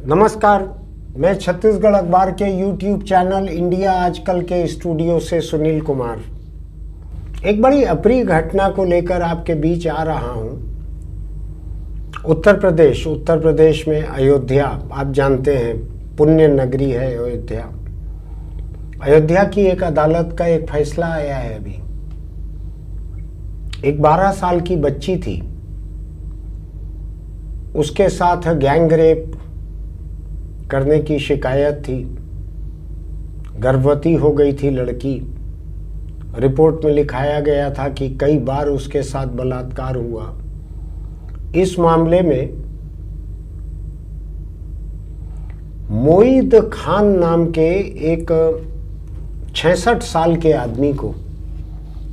नमस्कार, मैं छत्तीसगढ़ अखबार के YouTube चैनल इंडिया आजकल के स्टूडियो से सुनील कुमार एक बड़ी अप्रिय घटना को लेकर आपके बीच आ रहा हूं। उत्तर प्रदेश में अयोध्या, आप जानते हैं पुण्य नगरी है अयोध्या। अयोध्या की एक अदालत का एक फैसला आया है। अभी एक 12 साल की बच्ची थी, उसके साथ गैंग रेप करने की शिकायत थी। गर्भवती हो गई थी लड़की। रिपोर्ट में लिखाया गया था कि कई बार उसके साथ बलात्कार हुआ। इस मामले में मोईद खान नाम के एक 66 साल के आदमी को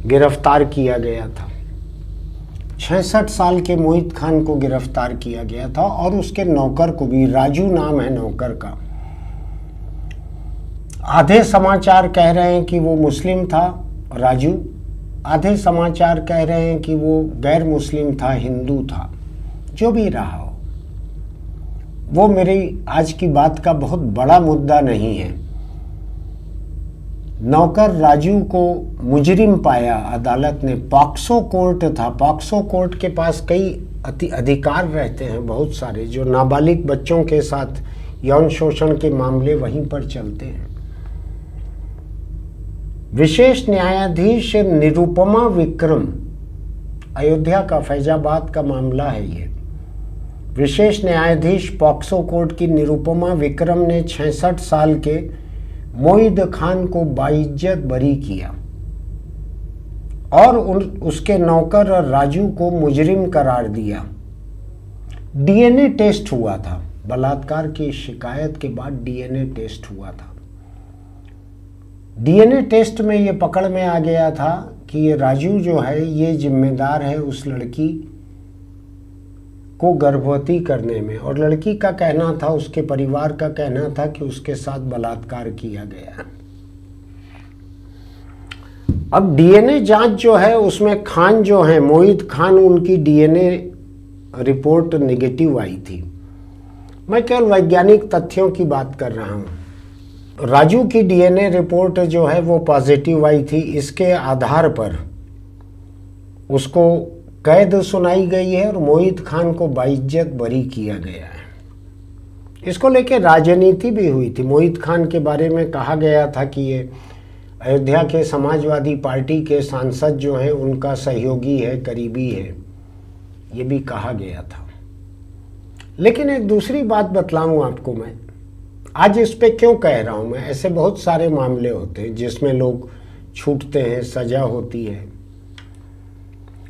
गिरफ्तार किया गया था। 66 साल के मोईद खान को गिरफ्तार किया गया था और उसके नौकर को भी, राजू नाम है नौकर का। आधे समाचार कह रहे हैं कि वो मुस्लिम था राजू, आधे समाचार कह रहे हैं कि वो गैर मुस्लिम था, हिंदू था। जो भी रहा हो, वो मेरी आज की बात का बहुत बड़ा मुद्दा नहीं है। नौकर राजू को मुजरिम पाया अदालत ने। पॉक्सो कोर्ट था। पॉक्सो कोर्ट के पास कई अधिकार रहते हैं, बहुत सारे, जो नाबालिग बच्चों के साथ यौन शोषण के मामले वहीं पर चलते हैं। विशेष न्यायाधीश निरुपमा विक्रम, अयोध्या का, फैजाबाद का मामला है ये। विशेष न्यायाधीश पॉक्सो कोर्ट की निरुपमा विक्रम ने 66 साल के मोईद खान को बाइज्जत बरी किया और उसके नौकर राजू को मुजरिम करार दिया। डीएनए टेस्ट हुआ था। बलात्कार की शिकायत के बाद डीएनए टेस्ट हुआ था। डीएनए टेस्ट में ये पकड़ में आ गया था कि ये राजू जो है ये जिम्मेदार है उस लड़की को गर्भवती करने में, और लड़की का कहना था, उसके परिवार का कहना था कि उसके साथ बलात्कार किया गया। अब डीएनए जांच जो है उसमें खान जो है, मोईद खान, उनकी डीएनए रिपोर्ट नेगेटिव आई थी। मैं केवल वैज्ञानिक तथ्यों की बात कर रहा हूं। राजू की डीएनए रिपोर्ट जो है वो पॉजिटिव आई थी। इसके आधार पर उसको कैद सुनाई गई है और मोईद खान को बाइज्जत बरी किया गया है। इसको लेके राजनीति भी हुई थी। मोईद खान के बारे में कहा गया था कि ये अयोध्या के समाजवादी पार्टी के सांसद जो हैं उनका सहयोगी है, करीबी है, ये भी कहा गया था। लेकिन एक दूसरी बात बतलाऊं आपको मैं, आज इस पे क्यों कह रहा हूं मैं। ऐसे बहुत सारे मामले होते हैं जिसमें लोग छूटते हैं, सजा होती है।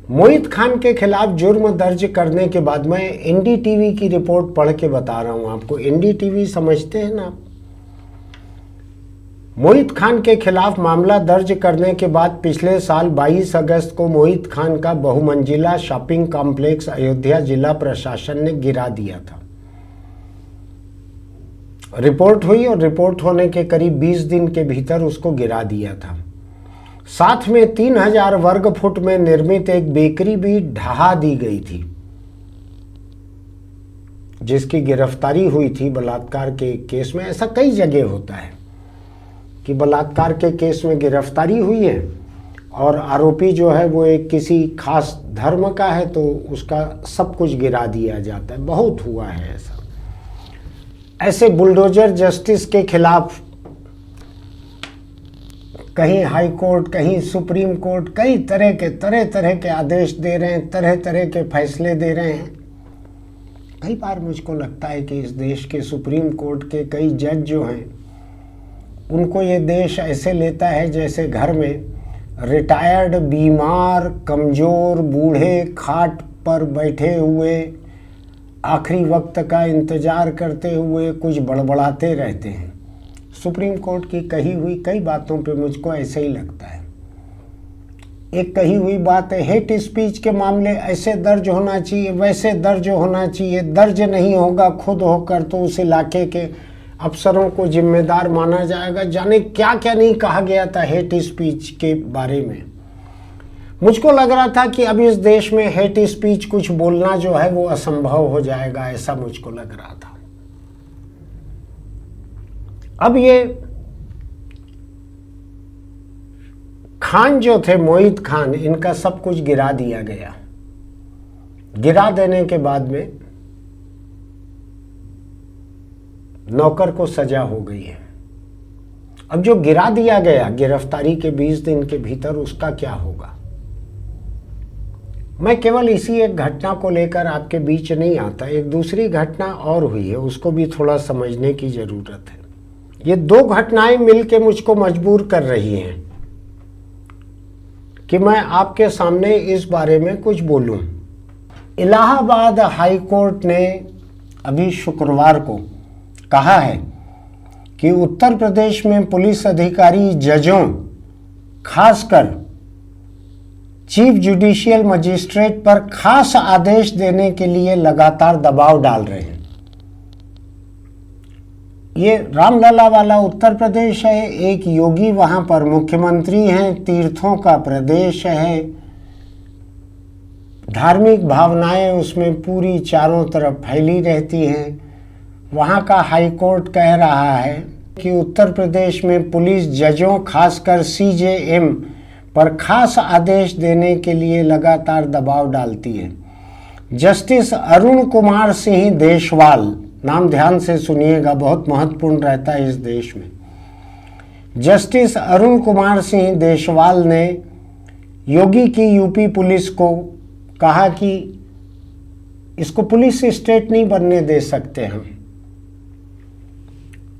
मोईद खान के खिलाफ जुर्म दर्ज करने के बाद, मैं एनडीटीवी की रिपोर्ट पढ़ के बता रहा हूं आपको। एनडीटीवी समझते हैं ना आप। मोईद खान के खिलाफ मामला दर्ज करने के बाद पिछले साल 22 अगस्त को मोईद खान का बहुमंजिला शॉपिंग कॉम्प्लेक्स अयोध्या जिला प्रशासन ने गिरा दिया था। रिपोर्ट हुई और रिपोर्ट होने के करीब 20 दिन के भीतर उसको गिरा दिया था। साथ में 3000 वर्ग फुट में निर्मित एक बेकरी भी ढहा दी गई थी, जिसकी गिरफ्तारी हुई थी बलात्कार के केस में। ऐसा कई जगह होता है कि बलात्कार के केस में गिरफ्तारी हुई है और आरोपी जो है वो एक किसी खास धर्म का है, तो उसका सब कुछ गिरा दिया जाता है। बहुत हुआ है ऐसा। ऐसे बुलडोजर जस्टिस के खिलाफ कहीं हाई कोर्ट, कहीं सुप्रीम कोर्ट, कई तरह के आदेश दे रहे हैं, तरह तरह के फैसले दे रहे हैं। कई बार मुझको लगता है कि इस देश के सुप्रीम कोर्ट के कई जज जो हैं, उनको ये देश ऐसे लेता है जैसे घर में रिटायर्ड, बीमार, कमज़ोर बूढ़े खाट पर बैठे हुए आखिरी वक्त का इंतज़ार करते हुए कुछ बड़बड़ाते रहते हैं। सुप्रीम कोर्ट की कही हुई कई बातों पे मुझको ऐसे ही लगता है। एक कही हुई बात है, हेट स्पीच के मामले ऐसे दर्ज होना चाहिए, वैसे दर्ज होना चाहिए, दर्ज नहीं होगा खुद होकर तो उस इलाके के अफसरों को जिम्मेदार माना जाएगा। जाने क्या क्या नहीं कहा गया था हेट स्पीच के बारे में। मुझको लग रहा था कि अब इस देश में हेट स्पीच कुछ बोलना जो है वो असंभव हो जाएगा, ऐसा मुझको लग रहा था। अब ये खान जो थे, मोहित खान, इनका सब कुछ गिरा दिया गया। गिरा देने के बाद में नौकर को सजा हो गई है। अब जो गिरा दिया गया गिरफ्तारी के 20 दिन के भीतर, उसका क्या होगा? मैं केवल इसी एक घटना को लेकर आपके बीच नहीं आता, एक दूसरी घटना और हुई है, उसको भी थोड़ा समझने की जरूरत है। ये दो घटनाएं मिलके मुझको मजबूर कर रही हैं कि मैं आपके सामने इस बारे में कुछ बोलूं। इलाहाबाद हाई कोर्ट ने अभी शुक्रवार को कहा है कि उत्तर प्रदेश में पुलिस अधिकारी जजों, खासकर चीफ जुडिशियल मजिस्ट्रेट पर खास आदेश देने के लिए लगातार दबाव डाल रहे हैं। ये रामलला वाला उत्तर प्रदेश है, एक योगी वहां पर मुख्यमंत्री हैं, तीर्थों का प्रदेश है, धार्मिक भावनाएं उसमें पूरी चारों तरफ फैली रहती हैं। वहां का हाई कोर्ट कह रहा है कि उत्तर प्रदेश में पुलिस जजों, खासकर सीजेएम पर खास आदेश देने के लिए लगातार दबाव डालती है। जस्टिस अरुण कुमार सिंह देशवाल, नाम ध्यान से सुनिएगा, बहुत महत्वपूर्ण रहता है इस देश में। जस्टिस अरुण कुमार सिंह देशवाल ने योगी की यूपी पुलिस को कहा कि इसको पुलिस स्टेट नहीं बनने दे सकते हम।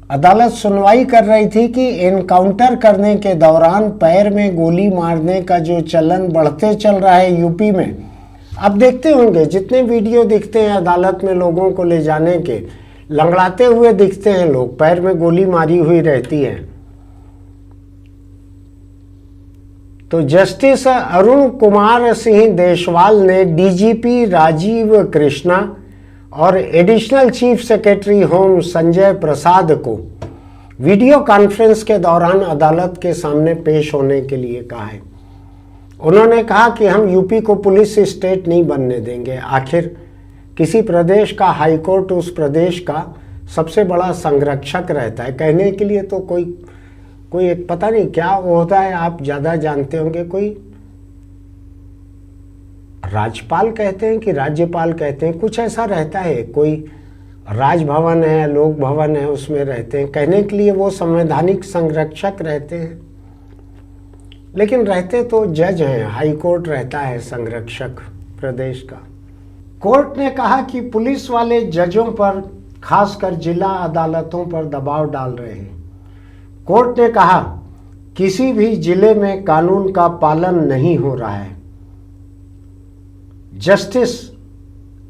अदालत सुनवाई कर रही थी कि एनकाउंटर करने के दौरान पैर में गोली मारने का जो चलन बढ़ते चल रहा है यूपी में, आप देखते होंगे जितने वीडियो दिखते हैं अदालत में लोगों को ले जाने के, लंगड़ाते हुए दिखते हैं लोग, पैर में गोली मारी हुई रहती है। तो जस्टिस अरुण कुमार सिंह देशवाल ने डीजीपी राजीव कृष्णा और additional chief secretary home Sanjay Prasad को वीडियो कॉन्फ्रेंस के दौरान अदालत के सामने पेश होने के लिए कहा है। उन्होंने कहा कि हम यूपी को पुलिस स्टेट नहीं बनने देंगे। आखिर किसी प्रदेश का हाई कोर्ट उस प्रदेश का सबसे बड़ा संरक्षक रहता है। कहने के लिए तो कोई एक पता नहीं क्या होता है, आप ज़्यादा जानते होंगे, कोई राज्यपाल कहते हैं कि राज्यपाल कहते हैं, कुछ ऐसा रहता है। कोई राजभवन है, लोक भवन है, उसमें रहते हैं। कहने के लिए वो संवैधानिक संरक्षक रहते हैं, लेकिन रहते तो जज हैं। हाई कोर्ट रहता है संरक्षक प्रदेश का। कोर्ट ने कहा कि पुलिस वाले जजों पर, खासकर जिला अदालतों पर दबाव डाल रहे हैं। कोर्ट ने कहा किसी भी जिले में कानून का पालन नहीं हो रहा है। जस्टिस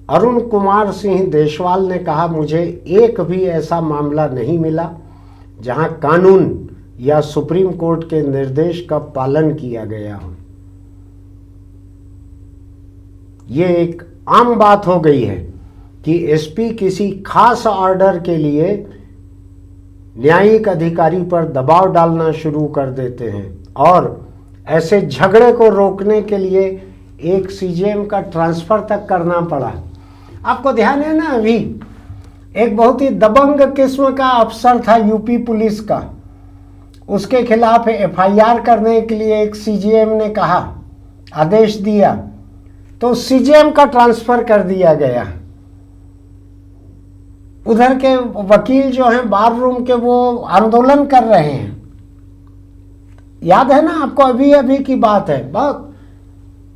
अरुण कुमार सिंह देशवाल ने कहा, मुझे एक भी ऐसा मामला नहीं मिला जहां कानून या सुप्रीम कोर्ट के निर्देश का पालन किया गया हो। ये एक आम बात हो गई है कि एसपी किसी खास ऑर्डर के लिए न्यायिक अधिकारी पर दबाव डालना शुरू कर देते हैं, और ऐसे झगड़े को रोकने के लिए एक सीजेएम का ट्रांसफर तक करना पड़ा। आपको ध्यान है ना, अभी एक बहुत ही दबंग किस्म का अफसर था यूपी पुलिस का, उसके खिलाफ एफआईआर करने के लिए एक सीजेएम ने कहा, आदेश दिया, तो सीजेएम का ट्रांसफर कर दिया गया। उधर के वकील जो हैं बार रूम के, वो आंदोलन कर रहे हैं। याद है ना आपको, अभी अभी की बात है। बहुत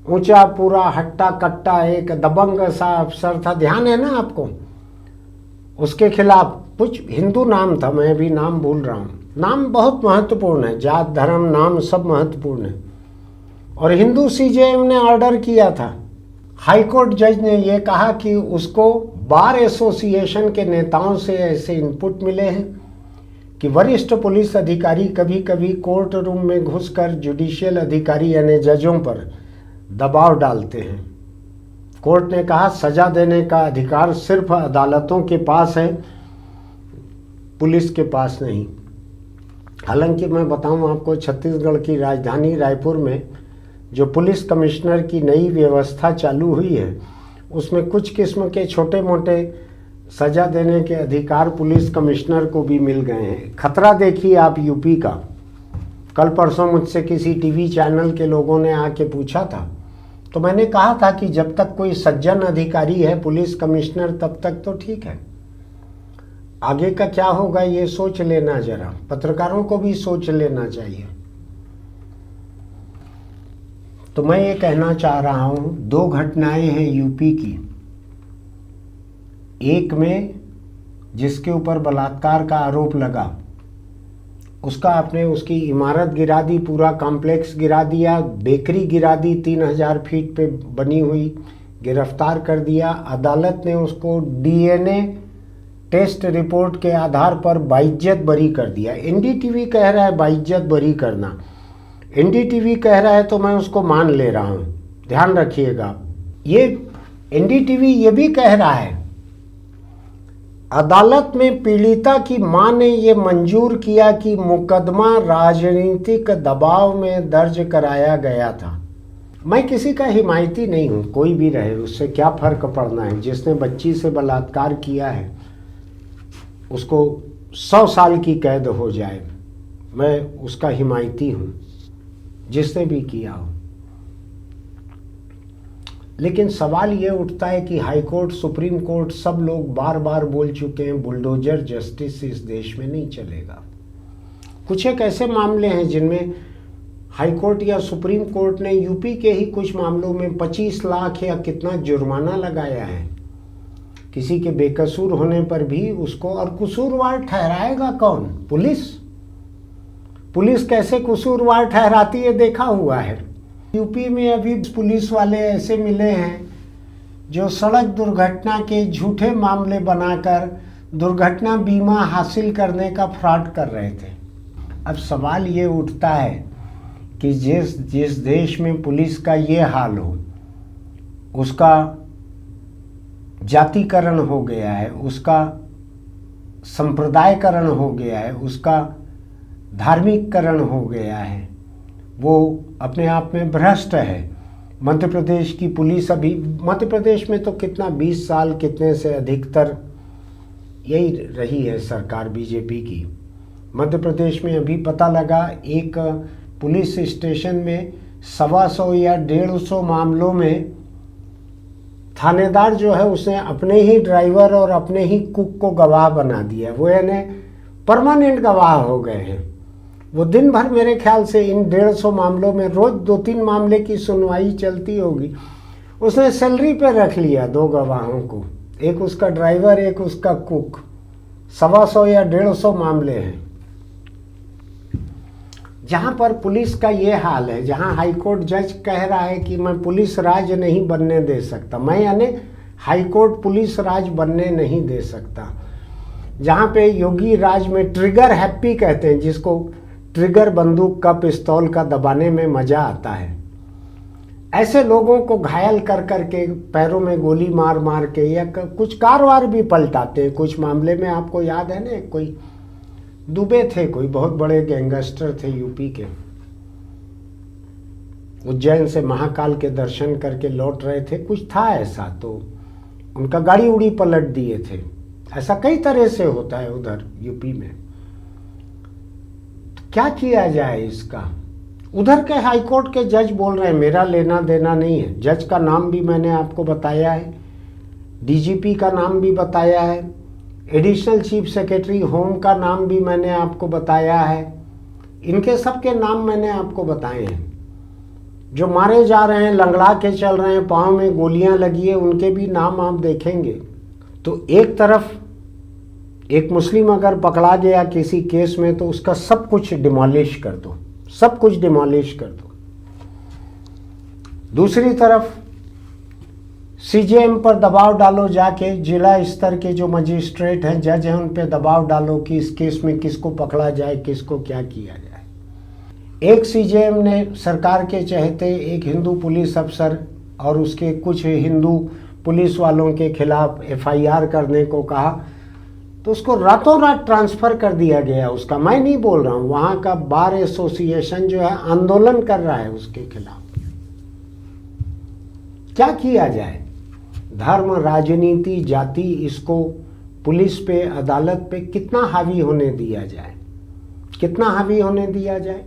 ऊंचा, पूरा हट्टा कट्टा, एक दबंग सा अफसर था, ध्यान है ना आपको। उसके खिलाफ कुछ हिंदू नाम था, मैं भी नाम भूल रहा हूँ। नाम बहुत महत्वपूर्ण है, जात धर्म नाम सब महत्वपूर्ण है। और हिंदू सीजेएम ने ऑर्डर किया था। हाई कोर्ट जज ने यह कहा कि उसको बार एसोसिएशन के नेताओं से ऐसे इनपुट मिले हैं कि वरिष्ठ पुलिस अधिकारी कभी कभी कोर्ट रूम में घुसकर जुडिशियल अधिकारी यानी जजों पर दबाव डालते हैं। कोर्ट ने कहा सजा देने का अधिकार सिर्फ अदालतों के पास है, पुलिस के पास नहीं। हालांकि मैं बताऊं आपको, छत्तीसगढ़ की राजधानी रायपुर में जो पुलिस कमिश्नर की नई व्यवस्था चालू हुई है, उसमें कुछ किस्म के छोटे मोटे सजा देने के अधिकार पुलिस कमिश्नर को भी मिल गए हैं। खतरा देखिए आप यूपी का। कल परसों मुझसे किसी टीवी चैनल के लोगों ने आके पूछा था, तो मैंने कहा था कि जब तक कोई सज्जन अधिकारी है पुलिस कमिश्नर तब तक तो ठीक है, आगे का क्या होगा ये सोच लेना, जरा पत्रकारों को भी सोच लेना चाहिए। तो मैं ये कहना चाह रहा हूं, दो घटनाएं हैं यूपी की। एक में जिसके ऊपर बलात्कार का आरोप लगा, उसका आपने उसकी इमारत गिरा दी, पूरा कॉम्प्लेक्स गिरा दिया, बेकरी गिरा दी 3000 फीट पे बनी हुई, गिरफ्तार कर दिया। अदालत ने उसको डीएनए टेस्ट रिपोर्ट के आधार पर बाइज्जत बरी कर दिया। एनडीटीवी कह रहा है बाइज्जत बरी करना, एनडीटीवी कह रहा है तो मैं उसको मान ले रहा हूं। ध्यान रखिएगा, ये एनडीटीवी ये भी कह रहा है, अदालत में पीड़िता की मां ने ये मंजूर किया कि मुकदमा राजनीतिक दबाव में दर्ज कराया गया था। मैं किसी का हिमायती नहीं हूं, कोई भी रहे उससे क्या फर्क पड़ना है। जिसने बच्ची से बलात्कार किया है उसको 100 साल की कैद हो जाए, मैं उसका हिमायती हूं, जिसने भी किया हो। लेकिन सवाल ये उठता है कि हाई कोर्ट, सुप्रीम कोर्ट, सब लोग बार बार बोल चुके हैं बुलडोजर जस्टिस इस देश में नहीं चलेगा। कुछ एक ऐसे मामले हैं जिनमें हाई कोर्ट या सुप्रीम कोर्ट ने यूपी के ही कुछ मामलों में 25 लाख या कितना जुर्माना लगाया है किसी के बेकसूर होने पर भी उसको। और कसूरवार ठहराएगा कौन? पुलिस। पुलिस कैसे कसूरवार ठहराती है देखा हुआ है। यूपी में अभी पुलिस वाले ऐसे मिले हैं जो सड़क दुर्घटना के झूठे मामले बनाकर दुर्घटना बीमा हासिल करने का फ्रॉड कर रहे थे। अब सवाल ये उठता है कि जिस देश में पुलिस का ये हाल हो, उसका जातिकरण हो गया है, उसका संप्रदायकरण हो गया है, उसका धार्मिककरण हो गया है, वो अपने आप में भ्रष्ट है। मध्य प्रदेश की पुलिस, अभी मध्य प्रदेश में तो कितना 20 साल कितने से अधिकतर यही रही है सरकार बीजेपी की। मध्य प्रदेश में अभी पता लगा एक पुलिस स्टेशन में 125 या 150 मामलों में थानेदार जो है उसने अपने ही ड्राइवर और अपने ही कुक को गवाह बना दिया। वो यानी परमानेंट गवाह हो गए हैं। वो दिन भर मेरे ख्याल से इन 150 मामलों में रोज 2-3 मामले की सुनवाई चलती होगी। उसने सैलरी पे रख लिया 2 गवाहों को, एक उसका ड्राइवर एक उसका कुक। 125 या 150 मामले हैं जहां पर पुलिस का ये हाल है, जहां हाईकोर्ट जज कह रहा है कि मैं पुलिस राज नहीं बनने दे सकता, मैं यानी हाईकोर्ट पुलिस राज बनने नहीं दे सकता। जहां पे योगी राज में ट्रिगर हैप्पी कहते हैं, जिसको ट्रिगर बंदूक का पिस्तौल का दबाने में मजा आता है, ऐसे लोगों को घायल कर करके पैरों में गोली मार मार के या कुछ कारवार भी पलटाते हैं। कुछ मामले में आपको याद है ना, कोई दुबे थे, कोई बहुत बड़े गैंगस्टर थे यूपी के, उज्जैन से महाकाल के दर्शन करके लौट रहे थे, कुछ था ऐसा, तो उनका गाड़ी उड़ी पलट दिए थे। ऐसा कई तरह से होता है उधर यूपी में। तो क्या किया जाए इसका? उधर के हाईकोर्ट के जज बोल रहे हैं मेरा लेना देना नहीं है। जज का नाम भी मैंने आपको बताया है, डीजीपी का नाम भी बताया है, एडिशनल चीफ सेक्रेटरी होम का नाम भी मैंने आपको बताया है। इनके सब के नाम मैंने आपको बताए हैं। जो मारे जा रहे हैं, लंगड़ा के चल रहे हैं, पाँव में गोलियां लगी है, उनके भी नाम आप देखेंगे। तो एक तरफ एक मुस्लिम अगर पकड़ा गया किसी केस में तो उसका सब कुछ डिमोलिश कर दो, सब कुछ डिमोलिश कर दो। दूसरी तरफ सीजेएम पर दबाव डालो, जाके जिला स्तर के जो मजिस्ट्रेट हैं, जज हैं, उन पे दबाव डालो कि इस केस में किसको पकड़ा जाए, किसको क्या किया जाए। एक सीजेएम ने सरकार के चहेते एक हिंदू पुलिस अफसर और उसके कुछ हिंदू पुलिस वालों के खिलाफ एफआईआर करने को कहा, तो उसको रातों रात ट्रांसफ़र कर दिया गया उसका। मैं नहीं बोल रहा हूँ, वहाँ का बार एसोसिएशन जो है आंदोलन कर रहा है उसके खिलाफ। क्या किया जाए? धर्म, राजनीति, जाति, इसको पुलिस पे, अदालत पे कितना हावी होने दिया जाए, कितना हावी होने दिया जाए?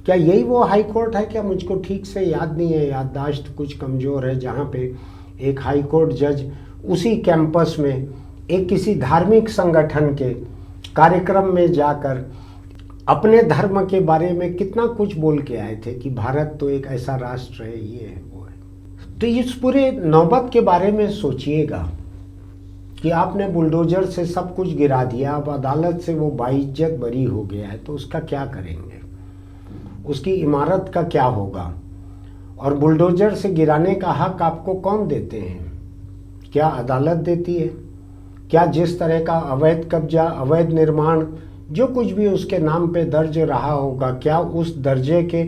क्या यही वो हाई कोर्ट है? क्या मुझको ठीक से याद नहीं है, याददाश्त कुछ कमज़ोर है, जहाँ पे एक हाई कोर्ट जज उसी कैंपस में एक किसी धार्मिक संगठन के कार्यक्रम में जाकर अपने धर्म के बारे में कितना कुछ बोल के आए थे कि भारत तो एक ऐसा राष्ट्र है, ये है, वो है। तो इस पूरे नौबत के बारे में सोचिएगा कि आपने बुलडोजर से सब कुछ गिरा दिया, अब अदालत से वो बाइज्जत बरी हो गया है, तो उसका क्या करेंगे? उसकी इमारत का क्या होगा? और बुलडोजर से गिराने का हक आपको कौन देते हैं? क्या अदालत देती है? क्या जिस तरह का अवैध कब्जा, अवैध निर्माण, जो कुछ भी उसके नाम पे दर्ज रहा होगा, क्या उस दर्जे के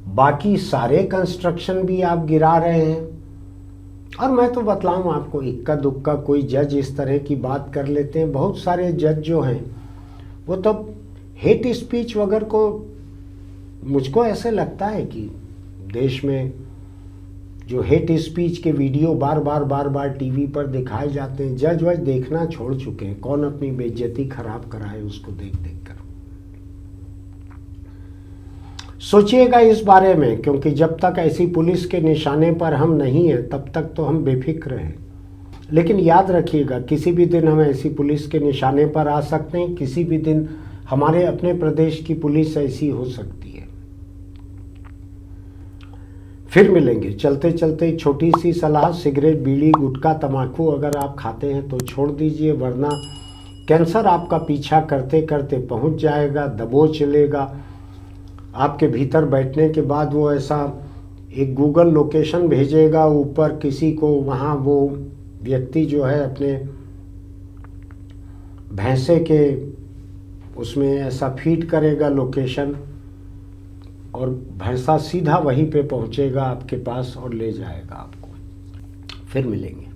बाकी सारे कंस्ट्रक्शन भी आप गिरा रहे हैं? और मैं तो बतलाऊं आपको, इक्का दुक्का कोई जज इस तरह की बात कर लेते हैं। बहुत सारे जज जो हैं वो तो हेट स्पीच वगैरह को, मुझको ऐसे लगता है कि देश में जो हेट स्पीच के वीडियो बार बार टीवी पर दिखाए जाते हैं, जज वज देखना छोड़ चुके हैं। कौन अपनी बेइज्जती खराब कराए उसको देख देख कर। सोचिएगा इस बारे में, क्योंकि जब तक ऐसी पुलिस के निशाने पर हम नहीं हैं तब तक तो हम बेफिक्र हैं। लेकिन याद रखिएगा, किसी भी दिन हम ऐसी पुलिस के निशाने पर आ सकते हैं, किसी भी दिन हमारे अपने प्रदेश की पुलिस ऐसी हो सकती है। फिर मिलेंगे। चलते चलते एक छोटी सी सलाह, सिगरेट, बीड़ी, गुटखा, तम्बाकू अगर आप खाते हैं तो छोड़ दीजिए, वरना कैंसर आपका पीछा करते करते पहुंच जाएगा, दबोच लेगा। आपके भीतर बैठने के बाद वो ऐसा एक गूगल लोकेशन भेजेगा ऊपर किसी को, वहाँ वो व्यक्ति जो है अपने भैंसे के उसमें ऐसा फीड करेगा लोकेशन, और भैंसा सीधा वहीं पे पहुंचेगा आपके पास और ले जाएगा आपको। फिर मिलेंगे।